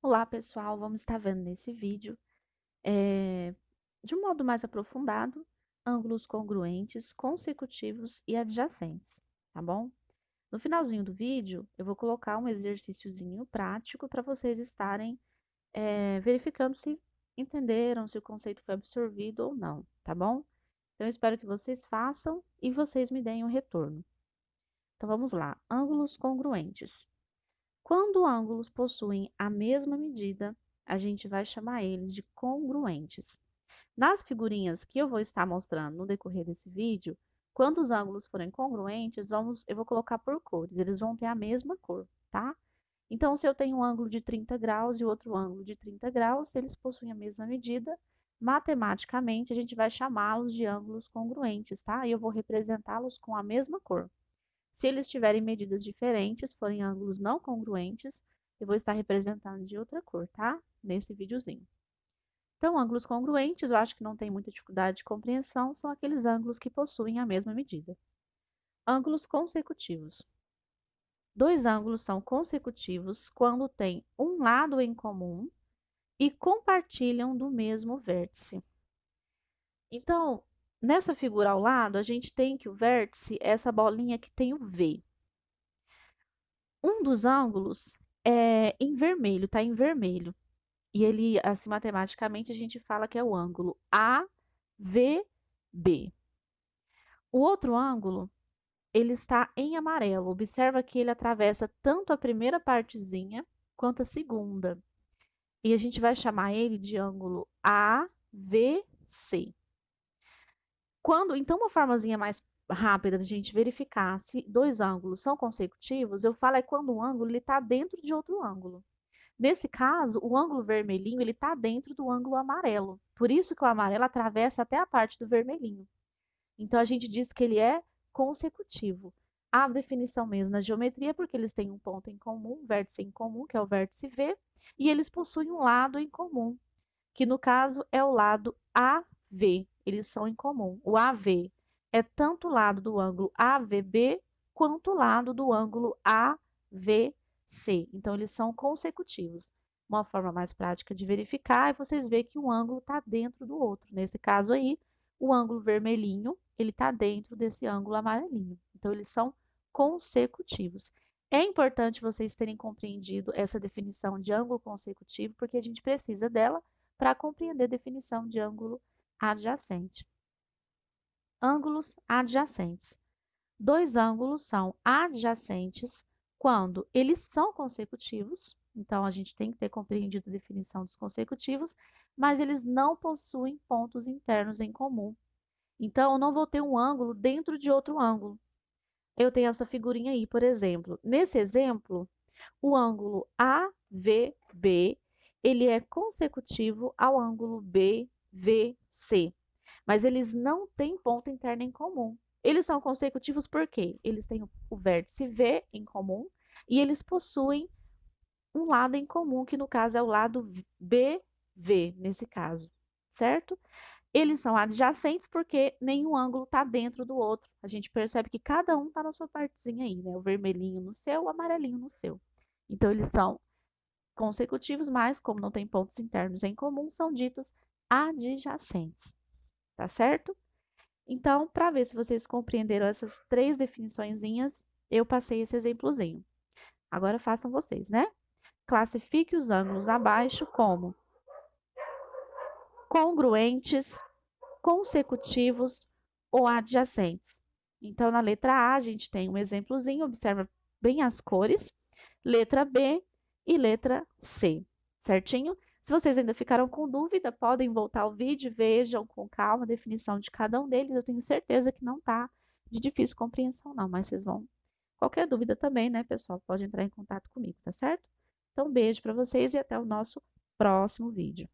Olá, pessoal! Vamos estar vendo nesse vídeo, eh, de um modo mais aprofundado, ângulos congruentes, consecutivos e adjacentes, tá bom? No finalzinho do vídeo, eu vou colocar um exercíciozinho prático para vocês estarem, verificando se entenderam, se o conceito foi absorvido ou não, tá bom? Então, eu espero que vocês façam e vocês me deem um retorno. Então, vamos lá. Ângulos congruentes. Quando ângulos possuem a mesma medida, a gente vai chamar eles de congruentes. Nas figurinhas que eu vou estar mostrando no decorrer desse vídeo, quando os ângulos forem congruentes, eu vou colocar por cores, eles vão ter a mesma cor, tá? Então, se eu tenho um ângulo de 30 graus e outro ângulo de 30 graus, se eles possuem a mesma medida, matematicamente a gente vai chamá-los de ângulos congruentes, tá? E eu vou representá-los com a mesma cor. Se eles tiverem medidas diferentes, forem ângulos não congruentes, eu vou estar representando de outra cor, tá? Nesse videozinho. Então, ângulos congruentes, eu acho que não tem muita dificuldade de compreensão, são aqueles ângulos que possuem a mesma medida. Ângulos consecutivos. Dois ângulos são consecutivos quando têm um lado em comum e compartilham do mesmo vértice. Então, nessa figura ao lado, a gente tem que o vértice é essa bolinha que tem o V. Um dos ângulos é em vermelho, tá em vermelho. E ele, assim, matematicamente, a gente fala que é o ângulo AVB. O outro ângulo, ele está em amarelo. Observa que ele atravessa tanto a primeira partezinha quanto a segunda. E a gente vai chamar ele de ângulo AVC. Então, uma formazinha mais rápida da gente verificar se dois ângulos são consecutivos, eu falo é quando um ângulo está dentro de outro ângulo. Nesse caso, o ângulo vermelhinho ele está dentro do ângulo amarelo. Por isso que o amarelo atravessa até a parte do vermelhinho. Então, a gente diz que ele é consecutivo. A definição mesmo na geometria, porque eles têm um ponto em comum, um vértice em comum, que é o vértice V, e eles possuem um lado em comum, que no caso é o lado AV. Eles são em comum. O AV é tanto o lado do ângulo AVB quanto o lado do ângulo AVC. Então, eles são consecutivos. Uma forma mais prática de verificar é vocês verem que um ângulo está dentro do outro. Nesse caso aí, o ângulo vermelhinho, ele está dentro desse ângulo amarelinho. Então, eles são consecutivos. É importante vocês terem compreendido essa definição de ângulo consecutivo, porque a gente precisa dela para compreender a definição de ângulo adjacente. Ângulos adjacentes. Dois ângulos são adjacentes quando eles são consecutivos, então a gente tem que ter compreendido a definição dos consecutivos, mas eles não possuem pontos internos em comum. Então, eu não vou ter um ângulo dentro de outro ângulo. Eu tenho essa figurinha aí, por exemplo. Nesse exemplo, o ângulo AVB, ele é consecutivo ao ângulo BVC, mas eles não têm ponto interno em comum. Eles são consecutivos porque eles têm o vértice V em comum e eles possuem um lado em comum, que no caso é o lado BV, nesse caso, certo? Eles são adjacentes porque nenhum ângulo está dentro do outro. A gente percebe que cada um está na sua partezinha aí, né? O vermelhinho no seu, o amarelinho no seu. Então, eles são consecutivos, mas como não tem pontos internos em comum, são ditos adjacentes, tá certo? Então, para ver se vocês compreenderam essas três definiçõezinhas, eu passei esse exemplozinho. Agora façam vocês, né? Classifique os ângulos abaixo como congruentes, consecutivos ou adjacentes. Então, na letra A, a gente tem um exemplozinho, observa bem as cores, letra B e letra C, certinho? Se vocês ainda ficaram com dúvida, podem voltar ao vídeo, vejam com calma a definição de cada um deles. Eu tenho certeza que não está de difícil compreensão, não, mas vocês vão. Qualquer dúvida também, né, pessoal, pode entrar em contato comigo, tá certo? Então, beijo para vocês e até o nosso próximo vídeo.